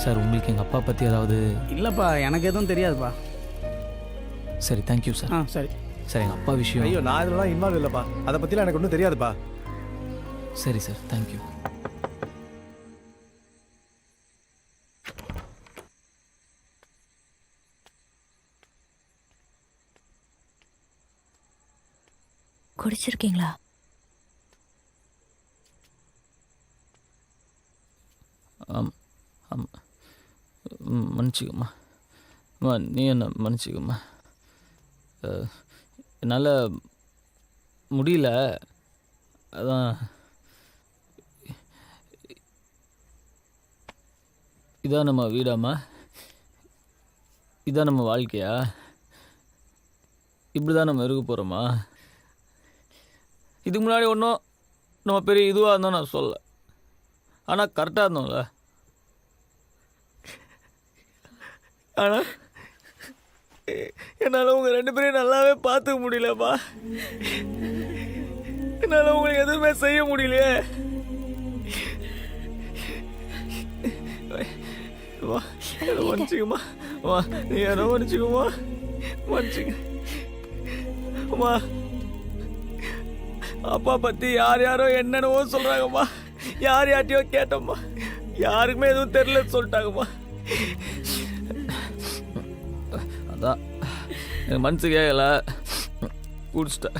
Sir உங்களுக்கு எங்கள் அப்பா பற்றி ஏதாவது? இல்லைப்பா, எனக்கு எதுவும் தெரியாதுப்பா. சரி, தேங்க்யூ சார். சரி சார், எங்கள் அப்பா விஷயம். ஐயோ, நான் இதெல்லாம் இன்வால்வ் இல்லைப்பா. அதை பற்றிலாம் எனக்கு ஒன்றும் தெரியாதுப்பா. சரி சார், தேங்க்யூ. குடிச்சிருக்கீங்களா? மன்னிச்சிக்கம்மா. அம்மா, நீ என்ன மன்னிச்சிக்கம்மா. என்னால் முடியல, அதான். இதான் நம்ம வீடாம்மா? இதான் நம்ம வாழ்க்கையா? இப்படி தான் நம்ம இருக்க போகிறோமா? இதுக்கு முன்னாடி ஒன்றும் நம்ம பெரிய இதுவாக இருந்தோம் நான் சொல்ல, ஆனால் கரெக்டாக இருந்தோம்ல. ஆனால் என்னால் உங்கள் 2 பேரையும் நல்லாவே பார்த்துக்க முடியலப்பா. என்னால் உங்களுக்கு எதுவுமே செய்ய முடியலையே. மன்னிச்சுக்கம்மா. அம்மா, நீ என்ன மன்னிச்சுக்கம்மா. மன்னிச்சுக்க அம்மா. அப்பா பற்றி யார் யாரோ என்னென்னவோ சொல்கிறாங்கம்மா. யார் யார்ட்டையோ கேட்டோம்மா, யாருக்குமே எதுவும் தெரியலன்னு சொல்லிட்டாங்கம்மா. அதான் எனக்கு மனசு கேட்கல, குடிச்சிட்டேன்.